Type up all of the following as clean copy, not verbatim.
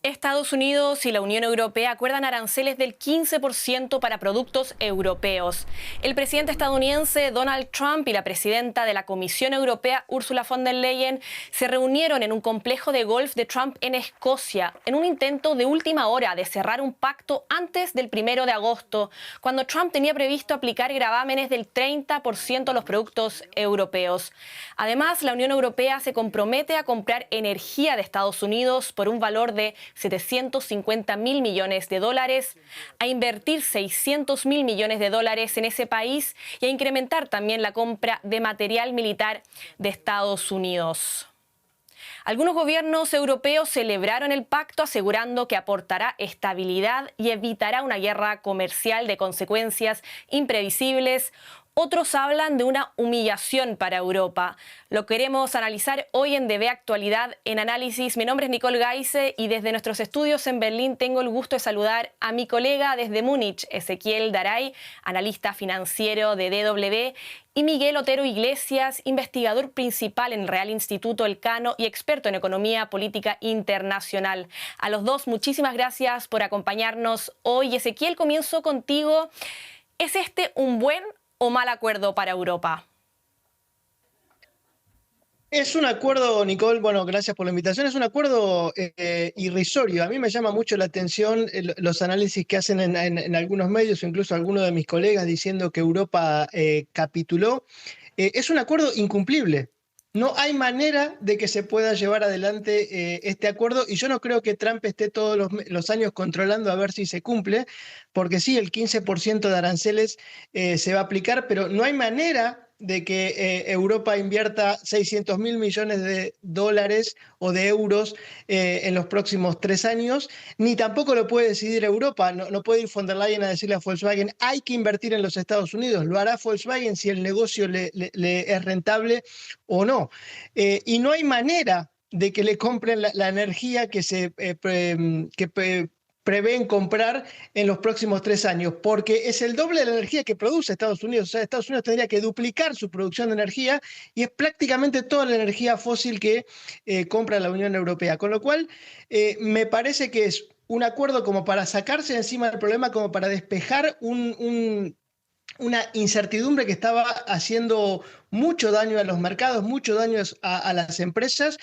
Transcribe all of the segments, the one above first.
Estados Unidos y la Unión Europea acuerdan aranceles del 15% para productos europeos. El presidente estadounidense Donald Trump y la presidenta de la Comisión Europea, Ursula von der Leyen, se reunieron en un complejo de golf de Trump en Escocia, en un intento de última hora de cerrar un pacto antes del 1 de agosto, cuando Trump tenía previsto aplicar gravámenes del 30% a los productos europeos. Además, la Unión Europea se compromete a comprar energía de Estados Unidos por un valor de 750.000 millones de dólares, a invertir 600.000 millones de dólares en ese país y a incrementar también la compra de material militar de Estados Unidos. Algunos gobiernos europeos celebraron el pacto asegurando que aportará estabilidad y evitará una guerra comercial de consecuencias imprevisibles. Otros hablan de una humillación para Europa. Lo queremos analizar hoy en DB Actualidad en Análisis. Mi nombre es Nicole Geise y desde nuestros estudios en Berlín tengo el gusto de saludar a mi colega desde Múnich, Ezequiel Daray, analista financiero de DW, y Miguel Otero Iglesias, investigador principal en el Real Instituto Elcano y experto en economía política internacional. A los dos, muchísimas gracias por acompañarnos hoy. Ezequiel, comienzo contigo. ¿Es este un buen o mal acuerdo para Europa? Es un acuerdo, Nicole, bueno, gracias por la invitación, es un acuerdo irrisorio. A mí me llama mucho la atención los análisis que hacen en algunos medios, o incluso algunos de mis colegas diciendo que Europa capituló. Es un acuerdo incumplible. No hay manera de que se pueda llevar adelante este acuerdo, y yo no creo que Trump esté todos los años controlando a ver si se cumple, porque sí, el 15% de aranceles se va a aplicar, pero no hay manera de que Europa invierta 600.000 millones de dólares o de euros en los próximos 3 años, ni tampoco lo puede decidir Europa. No puede ir von der Leyen a decirle a Volkswagen, hay que invertir en los Estados Unidos. Lo hará Volkswagen si el negocio le es rentable o no. Y no hay manera de que le compren la energía que prevén comprar en los próximos 3 años, porque es el doble de la energía que produce Estados Unidos. O sea, Estados Unidos tendría que duplicar su producción de energía y es prácticamente toda la energía fósil que compra la Unión Europea. Con lo cual, me parece que es un acuerdo como para sacarse de encima del problema, como para despejar una incertidumbre que estaba haciendo mucho daño a los mercados, mucho daño a las empresas,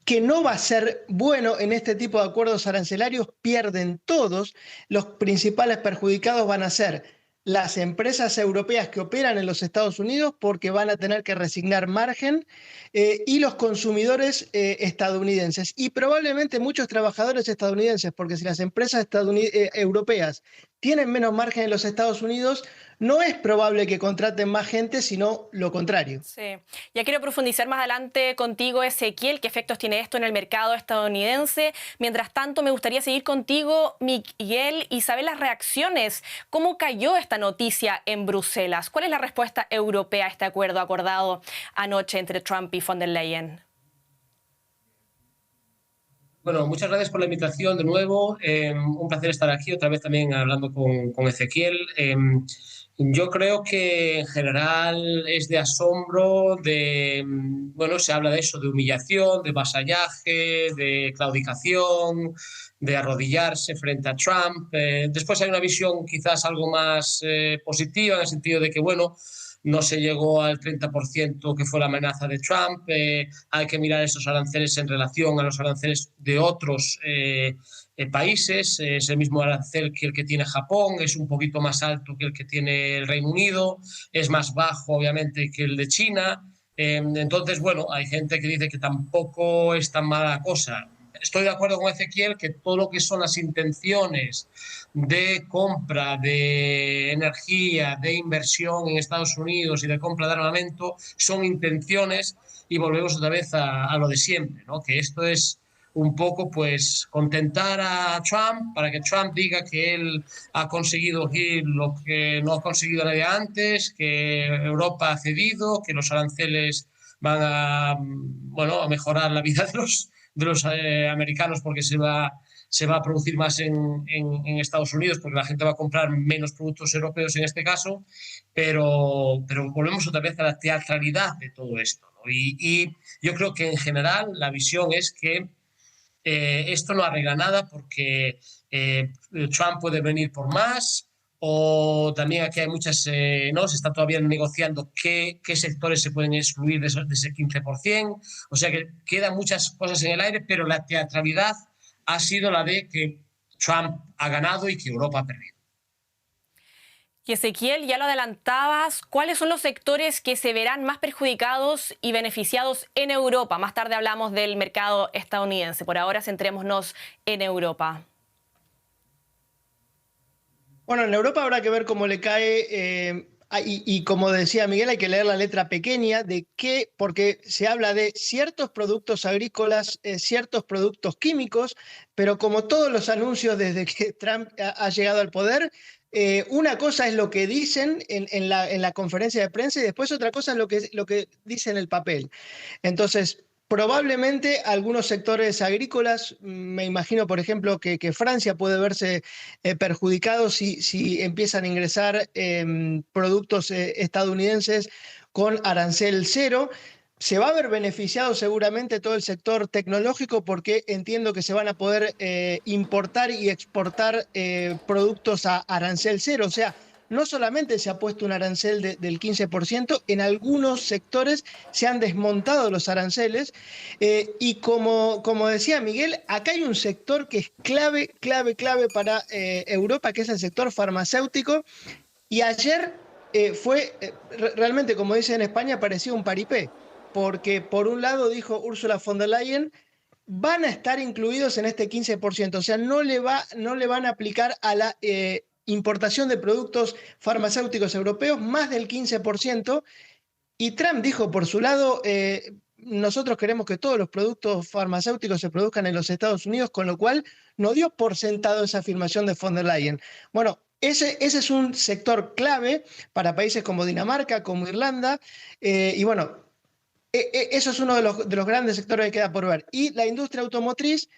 que no va a ser bueno en este tipo de acuerdos arancelarios. Pierden todos. Los principales perjudicados van a ser las empresas europeas que operan en los Estados Unidos, porque van a tener que resignar margen, y los consumidores estadounidenses, y probablemente muchos trabajadores estadounidenses, porque si las empresas europeas tienen menos margen en los Estados Unidos, no es probable que contraten más gente, sino lo contrario. Sí. Ya quiero profundizar más adelante contigo, Ezequiel, qué efectos tiene esto en el mercado estadounidense. Mientras tanto, me gustaría seguir contigo, Miguel, y saber las reacciones. ¿Cómo cayó esta noticia en Bruselas? ¿Cuál es la respuesta europea a este acuerdo acordado anoche entre Trump y von der Leyen? Bueno, muchas gracias por la invitación de nuevo. Un placer estar aquí otra vez también hablando con Ezequiel. Yo creo que en general es de asombro, bueno, se habla de eso, de humillación, de vasallaje, de claudicación, de arrodillarse frente a Trump. Después hay una visión quizás algo más positiva, en el sentido de que, bueno, no se llegó al 30% que fue la amenaza de Trump. Hay que mirar esos aranceles en relación a los aranceles de otros países. Es el mismo arancel que el que tiene Japón, es un poquito más alto que el que tiene el Reino Unido, es más bajo obviamente que el de China. Entonces, bueno, hay gente que dice que tampoco es tan mala cosa. Estoy de acuerdo con Ezequiel que todo lo que son las intenciones de compra de energía, de inversión en Estados Unidos y de compra de armamento son intenciones, y volvemos otra vez a lo de siempre, ¿no? Que esto es un poco pues contentar a Trump para que Trump diga que él ha conseguido aquí lo que no ha conseguido nadie antes, que Europa ha cedido, que los aranceles van a, bueno, a mejorar la vida de los americanos, porque se va a producir más en Estados Unidos, porque la gente va a comprar menos productos europeos en este caso, pero volvemos otra vez a la teatralidad de todo esto, ¿no? Y yo creo que en general la visión es que esto no arregla nada porque Trump puede venir por más, o también aquí hay muchas, ¿no? Se está todavía negociando qué sectores se pueden excluir de ese 15%, o sea que quedan muchas cosas en el aire, pero la teatralidad ha sido la de que Trump ha ganado y que Europa ha perdido. Y Ezequiel, ya lo adelantabas, ¿cuáles son los sectores que se verán más perjudicados y beneficiados en Europa? Más tarde hablamos del mercado estadounidense, por ahora centrémonos en Europa. Bueno, en Europa habrá que ver cómo le cae, y como decía Miguel, hay que leer la letra pequeña de qué, porque se habla de ciertos productos agrícolas, ciertos productos químicos, pero como todos los anuncios desde que Trump ha llegado al poder, una cosa es lo que dicen en la conferencia de prensa y después otra cosa es lo que dice en el papel. Entonces, probablemente algunos sectores agrícolas, me imagino, por ejemplo, que Francia puede verse perjudicado si empiezan a ingresar productos estadounidenses con arancel cero. Se va a ver beneficiado seguramente todo el sector tecnológico porque entiendo que se van a poder importar y exportar productos a arancel cero. O sea, no solamente se ha puesto un arancel del 15%, en algunos sectores se han desmontado los aranceles. Y como decía Miguel, acá hay un sector que es clave para Europa, que es el sector farmacéutico. Y ayer realmente, como dicen en España, parecía un paripé, porque por un lado dijo Ursula von der Leyen, van a estar incluidos en este 15%, o sea, no le van a aplicar a la importación de productos farmacéuticos europeos más del 15%, y Trump dijo por su lado, nosotros queremos que todos los productos farmacéuticos se produzcan en los Estados Unidos, con lo cual no dio por sentado esa afirmación de von der Leyen. Bueno, ese es un sector clave para países como Dinamarca, como Irlanda, y bueno, eso es uno de los grandes sectores que queda por ver. Y la industria automotriz,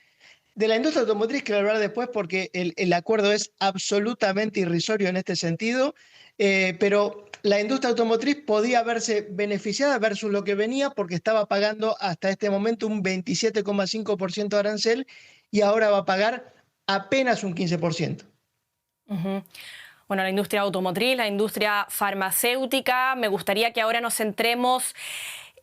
de la industria automotriz quiero hablar después porque el acuerdo es absolutamente irrisorio en este sentido, pero la industria automotriz podía verse beneficiada versus lo que venía porque estaba pagando hasta este momento un 27,5% de arancel y ahora va a pagar apenas un 15%. Uh-huh. Bueno, la industria automotriz, la industria farmacéutica, me gustaría que ahora nos centremos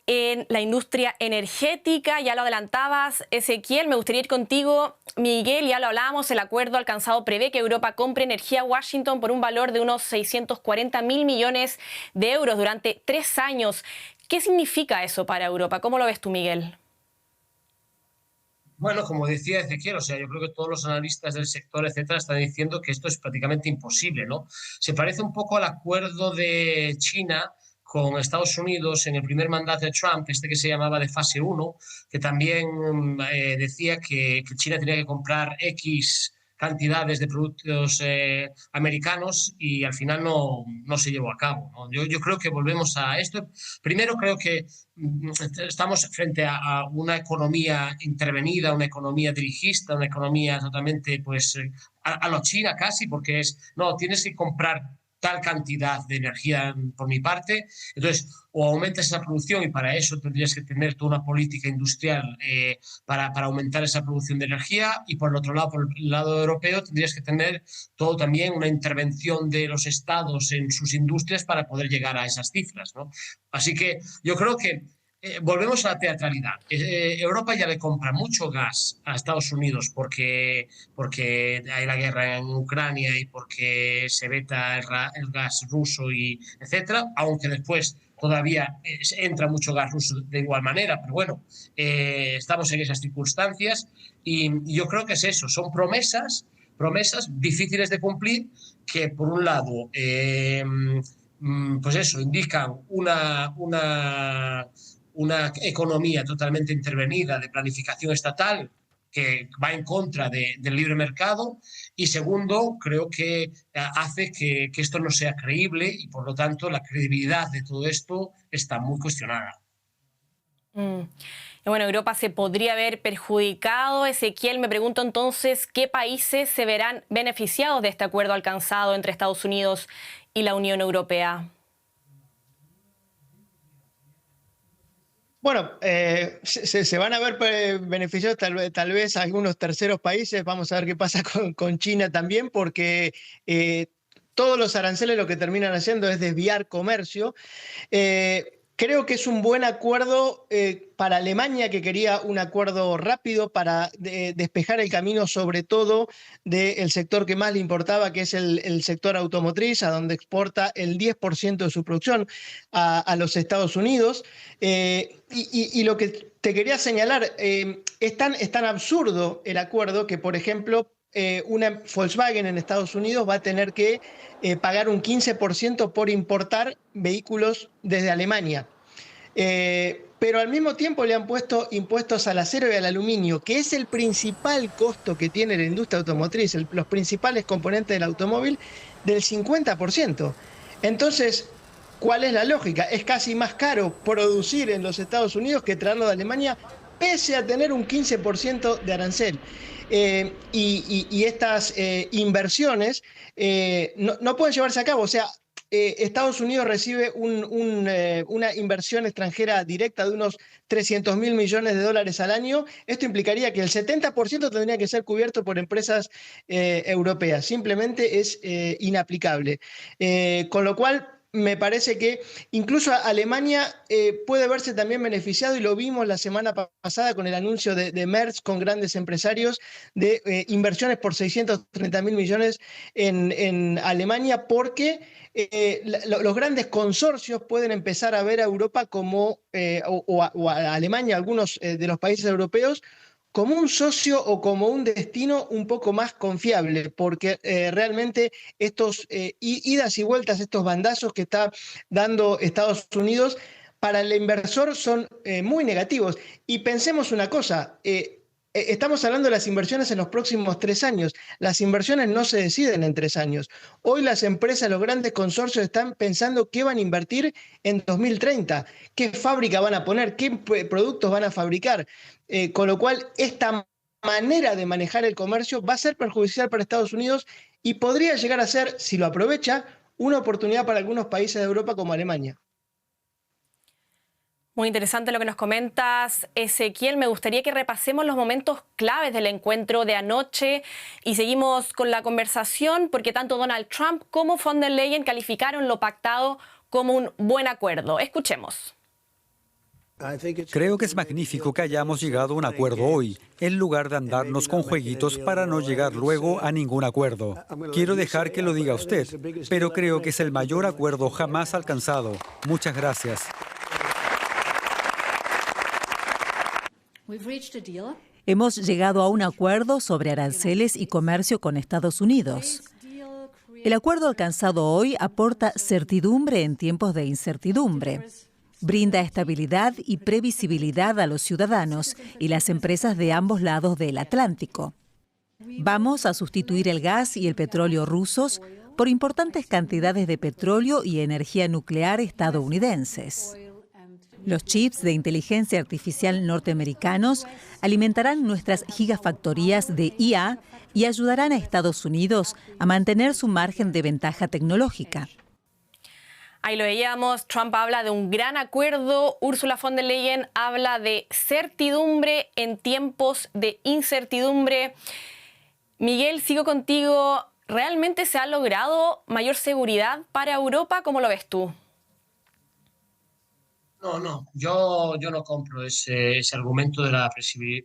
en la industria energética. Ya lo adelantabas, Ezequiel, me gustaría ir contigo. Miguel, ya lo hablábamos, el acuerdo alcanzado prevé que Europa compre energía a Washington por un valor de unos 640.000 millones de euros durante 3 años. ¿Qué significa eso para Europa? ¿Cómo lo ves tú, Miguel? Bueno, como decía Ezequiel, o sea, yo creo que todos los analistas del sector, etcétera, están diciendo que esto es prácticamente imposible, ¿no? Se parece un poco al acuerdo de China con Estados Unidos en el primer mandato de Trump, este que se llamaba de fase 1, que también decía que China tenía que comprar X cantidades de productos americanos y al final no se llevó a cabo, ¿no? Yo creo que volvemos a esto. Primero creo que estamos frente a una economía intervenida, una economía dirigista, una economía totalmente pues a lo China casi, porque no, tienes que comprar tal cantidad de energía por mi parte, entonces o aumentas esa producción y para eso tendrías que tener toda una política industrial para aumentar esa producción de energía y por el otro lado, por el lado europeo, tendrías que tener todo también una intervención de los estados en sus industrias para poder llegar a esas cifras, ¿no? Así que yo creo que volvemos a la teatralidad. Europa ya le compra mucho gas a Estados Unidos porque hay la guerra en Ucrania y porque se veta el gas ruso y etcétera, aunque después todavía entra mucho gas ruso de igual manera, pero bueno, estamos en esas circunstancias y yo creo que es eso, son promesas difíciles de cumplir que por un lado pues eso, indican una economía totalmente intervenida de planificación estatal que va en contra del libre mercado y segundo, creo que hace que esto no sea creíble y por lo tanto la credibilidad de todo esto está muy cuestionada. Bueno, Europa se podría ver perjudicado. Ezequiel, me pregunto entonces, ¿qué países se verán beneficiados de este acuerdo alcanzado entre Estados Unidos y la Unión Europea? Bueno, se van a ver beneficiados tal vez algunos terceros países. Vamos a ver qué pasa con China también, porque todos los aranceles lo que terminan haciendo es desviar comercio. Creo que es un buen acuerdo para Alemania, que quería un acuerdo rápido para despejar el camino, sobre todo del sector que más le importaba, que es el sector automotriz, a donde exporta el 10% de su producción a los Estados Unidos. Y lo que te quería señalar, es tan absurdo el acuerdo que, por ejemplo, una Volkswagen en Estados Unidos va a tener que pagar un 15% por importar vehículos desde Alemania. Pero al mismo tiempo le han puesto impuestos al acero y al aluminio, que es el principal costo que tiene la industria automotriz, los principales componentes del automóvil, del 50%. Entonces, ¿cuál es la lógica? Es casi más caro producir en los Estados Unidos que traerlo de Alemania, pese a tener un 15% de arancel. Y estas inversiones no pueden llevarse a cabo. O sea, Estados Unidos recibe una inversión extranjera directa de unos 300.000 millones de dólares al año. Esto implicaría que el 70% tendría que ser cubierto por empresas europeas. Simplemente es inaplicable. Con lo cual, me parece que incluso Alemania puede verse también beneficiado, y lo vimos la semana pasada con el anuncio de Merz con grandes empresarios de inversiones por 630.000 millones en Alemania, porque los grandes consorcios pueden empezar a ver a Europa como, o a Alemania, algunos de los países europeos, como un socio o como un destino un poco más confiable, porque realmente estos idas y vueltas, estos bandazos que está dando Estados Unidos para el inversor son muy negativos. Y pensemos una cosa, estamos hablando de las inversiones en los próximos 3 años. Las inversiones no se deciden en 3 años. Hoy las empresas, los grandes consorcios están pensando qué van a invertir en 2030, qué fábrica van a poner, qué productos van a fabricar. Con lo cual, esta manera de manejar el comercio va a ser perjudicial para Estados Unidos y podría llegar a ser, si lo aprovecha, una oportunidad para algunos países de Europa como Alemania. Muy interesante lo que nos comentas, Ezequiel. Me gustaría que repasemos los momentos claves del encuentro de anoche y seguimos con la conversación, porque tanto Donald Trump como von der Leyen calificaron lo pactado como un buen acuerdo. Escuchemos. Creo que es magnífico que hayamos llegado a un acuerdo hoy, en lugar de andarnos con jueguitos para no llegar luego a ningún acuerdo. Quiero dejar que lo diga usted, pero creo que es el mayor acuerdo jamás alcanzado. Muchas gracias. Hemos llegado a un acuerdo sobre aranceles y comercio con Estados Unidos. El acuerdo alcanzado hoy aporta certidumbre en tiempos de incertidumbre. Brinda estabilidad y previsibilidad a los ciudadanos y las empresas de ambos lados del Atlántico. Vamos a sustituir el gas y el petróleo rusos por importantes cantidades de petróleo y energía nuclear estadounidenses. Los chips de inteligencia artificial norteamericanos alimentarán nuestras gigafactorías de IA y ayudarán a Estados Unidos a mantener su margen de ventaja tecnológica. Ahí lo veíamos, Trump habla de un gran acuerdo, Ursula von der Leyen habla de certidumbre en tiempos de incertidumbre. Miguel, sigo contigo. ¿Realmente se ha logrado mayor seguridad para Europa? ¿Cómo lo ves tú? No, yo no compro ese argumento de la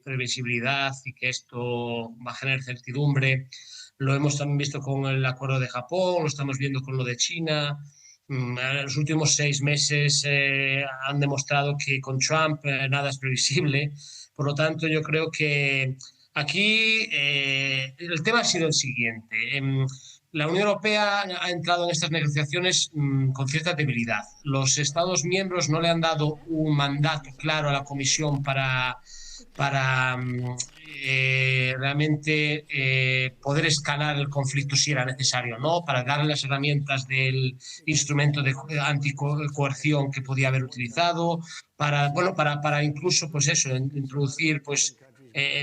previsibilidad y que esto va a generar certidumbre. Lo hemos también visto con el acuerdo de Japón, lo estamos viendo con lo de China. Los últimos 6 meses han demostrado que con Trump nada es previsible. Por lo tanto, yo creo que aquí el tema ha sido el siguiente. La Unión Europea ha entrado en estas negociaciones con cierta debilidad. Los Estados miembros no le han dado un mandato claro a la Comisión para realmente poder escalar el conflicto si era necesario, ¿no? Para darle las herramientas del instrumento de anticoerción que podía haber utilizado, para incluso, pues eso, introducir, pues,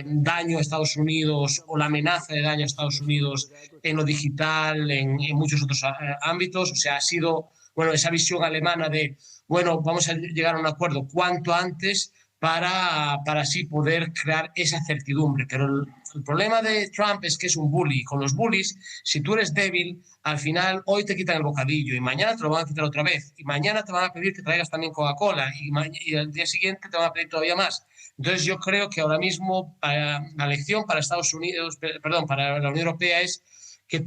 daño a Estados Unidos o la amenaza de daño a Estados Unidos en lo digital, en muchos otros ámbitos. O sea, ha sido bueno, esa visión alemana de, bueno, vamos a llegar a un acuerdo cuanto antes para así poder crear esa certidumbre. Pero el problema de Trump es que es un bully. Con los bullies, si tú eres débil, al final hoy te quitan el bocadillo y mañana te lo van a quitar otra vez. Y mañana te van a pedir que traigas también Coca-Cola y el día siguiente te van a pedir todavía más. Entonces yo creo que ahora mismo la lección para Estados Unidos, perdón, para la Unión Europea es que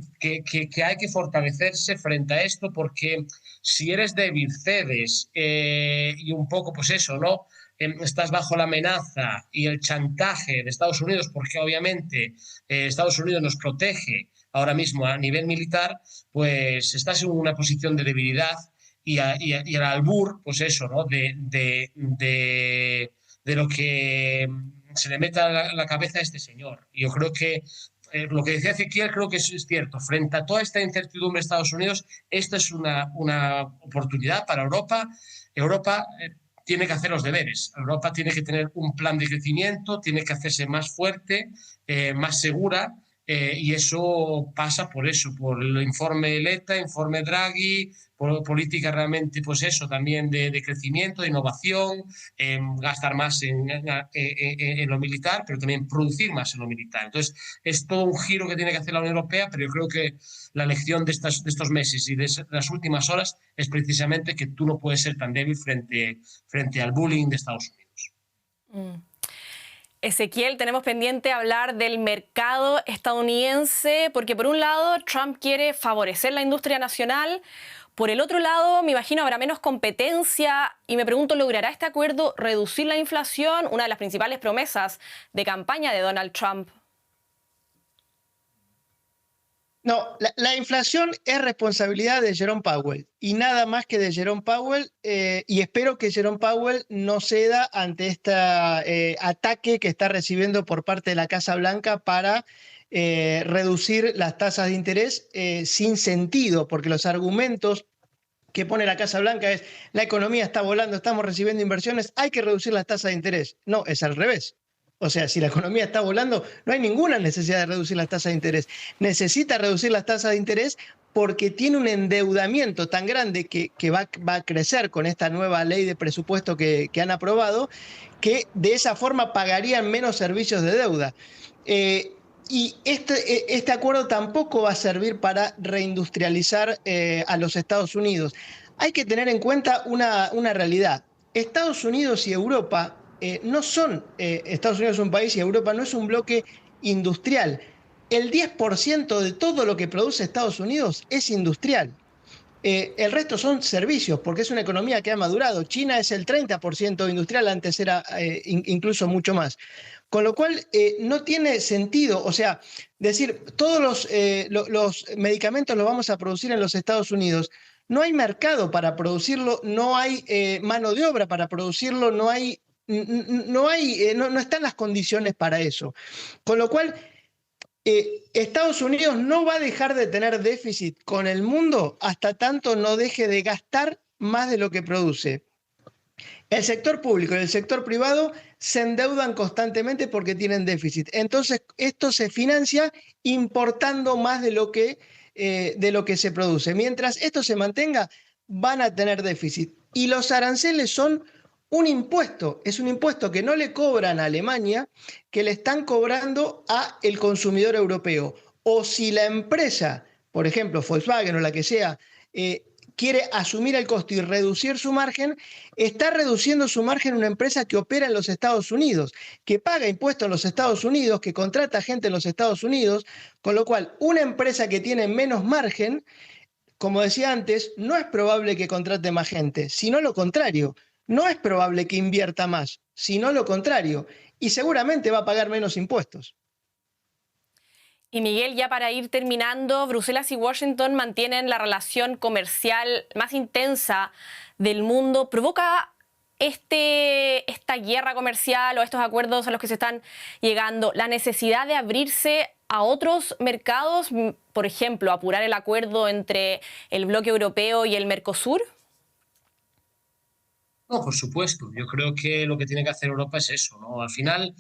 hay que fortalecerse frente a esto, porque si eres débil, cedes y un poco, pues eso, ¿no? Estás bajo la amenaza y el chantaje de Estados Unidos, porque obviamente Estados Unidos nos protege ahora mismo a nivel militar, pues estás en una posición de debilidad y al albur, pues eso, ¿no? De lo que se le meta a la cabeza a este señor. Y yo creo que lo que decía Ezequiel creo que es cierto. Frente a toda esta incertidumbre de Estados Unidos, esta es una oportunidad para Europa. Europa tiene que hacer los deberes. Europa tiene que tener un plan de crecimiento, tiene que hacerse más fuerte, más segura, y eso pasa por eso, por el informe Letta, informe Draghi, por política realmente, pues eso, también de crecimiento, de innovación, gastar más en lo militar, pero también producir más en lo militar. Entonces, es todo un giro que tiene que hacer la Unión Europea, pero yo creo que la lección de estos meses y de las últimas horas es precisamente que tú no puedes ser tan débil frente al bullying de Estados Unidos. Ezequiel, tenemos pendiente hablar del mercado estadounidense, porque por un lado Trump quiere favorecer la industria nacional, por el otro lado me imagino habrá menos competencia y me pregunto, ¿logrará este acuerdo reducir la inflación? Una de las principales promesas de campaña de Donald Trump. No, la inflación es responsabilidad de Jerome Powell y nada más que de Jerome Powell, y espero que Jerome Powell no ceda ante este ataque que está recibiendo por parte de la Casa Blanca para reducir las tasas de interés sin sentido, porque los argumentos que pone la Casa Blanca es la economía está volando, estamos recibiendo inversiones, hay que reducir las tasas de interés. No, es al revés. O sea, si la economía está volando, no hay ninguna necesidad de reducir las tasas de interés. Necesita reducir las tasas de interés porque tiene un endeudamiento tan grande que va a crecer con esta nueva ley de presupuesto que han aprobado, que de esa forma pagarían menos servicios de deuda. Y este acuerdo tampoco va a servir para reindustrializar a los Estados Unidos. Hay que tener en cuenta una realidad. Estados Unidos y Europa no son, Estados Unidos es un país y Europa no es un bloque industrial. El 10% de todo lo que produce Estados Unidos es industrial. El resto son servicios, porque es una economía que ha madurado. China es el 30% industrial, antes era incluso mucho más. Con lo cual, no tiene sentido, o sea, decir, todos los medicamentos los vamos a producir en los Estados Unidos. No hay mercado para producirlo, no hay mano de obra para producirlo, no están las condiciones para eso. Con lo cual, Estados Unidos no va a dejar de tener déficit con el mundo hasta tanto no deje de gastar más de lo que produce. El sector público y el sector privado se endeudan constantemente porque tienen déficit. Entonces, esto se financia importando más de lo que se produce. Mientras esto se mantenga, van a tener déficit. Y los aranceles son un impuesto, es un impuesto que no le cobran a Alemania, que le están cobrando al consumidor europeo. O si la empresa, por ejemplo, Volkswagen o la que sea, quiere asumir el costo y reducir su margen, está reduciendo su margen una empresa que opera en los Estados Unidos, que paga impuestos en los Estados Unidos, que contrata gente en los Estados Unidos, con lo cual una empresa que tiene menos margen, como decía antes, no es probable que contrate más gente, sino lo contrario. No es probable que invierta más, sino lo contrario, y seguramente va a pagar menos impuestos. Y Miguel, ya para ir terminando, Bruselas y Washington mantienen la relación comercial más intensa del mundo. ¿Provoca esta guerra comercial o estos acuerdos a los que se están llegando la necesidad de abrirse a otros mercados? Por ejemplo, apurar el acuerdo entre el bloque europeo y el Mercosur. No, por supuesto. Yo creo que lo que tiene que hacer Europa es eso, ¿no? Al final,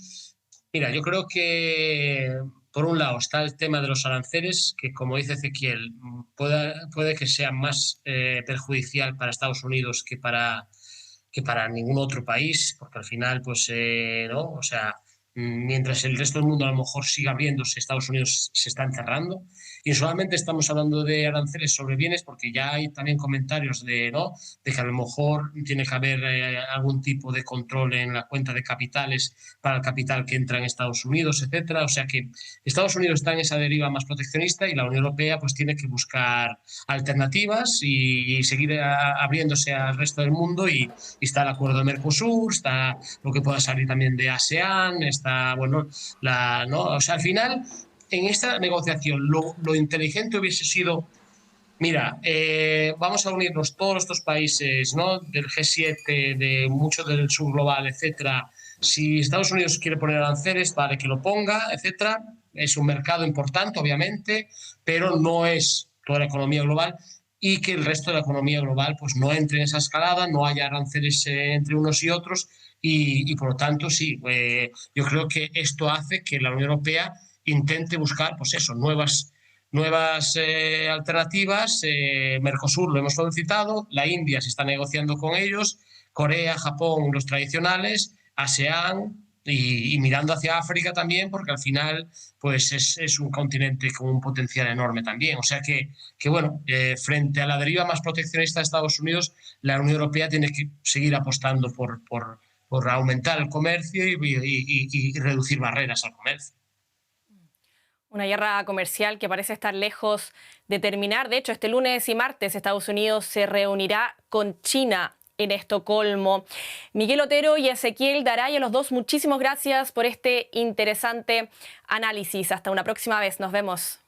mira, yo creo que por un lado está el tema de los aranceles, que como dice Ezequiel, puede que sea más perjudicial para Estados Unidos que para ningún otro país, porque al final, pues, ¿no? O sea, mientras el resto del mundo a lo mejor siga abriéndose, Estados Unidos se está encerrando. Y solamente estamos hablando de aranceles sobre bienes, porque ya hay también comentarios ¿no? de que a lo mejor tiene que haber algún tipo de control en la cuenta de capitales para el capital que entra en Estados Unidos, etcétera. O sea que Estados Unidos está en esa deriva más proteccionista y la Unión Europea pues tiene que buscar alternativas y seguir abriéndose al resto del mundo, y está el acuerdo de Mercosur, está lo que pueda salir también de ASEAN, está, bueno, ¿no? O sea, al final, en esta negociación, lo inteligente hubiese sido, mira, vamos a unirnos todos estos países, ¿no? Del G7, de mucho del sur global, etcétera. Si Estados Unidos quiere poner aranceles, vale, que lo ponga, etcétera. Es un mercado importante, obviamente, pero no es toda la economía global, y que el resto de la economía global pues no entre en esa escalada, no haya aranceles entre unos y otros, y por lo tanto sí, yo creo que esto hace que la Unión Europea intente buscar pues eso, nuevas alternativas. Mercosur lo hemos solicitado, la India se está negociando con ellos, Corea, Japón, los tradicionales, ASEAN, y mirando hacia África también, porque al final pues es un continente con un potencial enorme también. O sea que bueno, frente a la deriva más proteccionista de Estados Unidos, la Unión Europea tiene que seguir apostando por aumentar el comercio y reducir barreras al comercio. Una guerra comercial que parece estar lejos de terminar. De hecho, este lunes y martes Estados Unidos se reunirá con China en Estocolmo. Miguel Otero y Ezequiel Garay, a los dos, muchísimas gracias por este interesante análisis. Hasta una próxima vez. Nos vemos.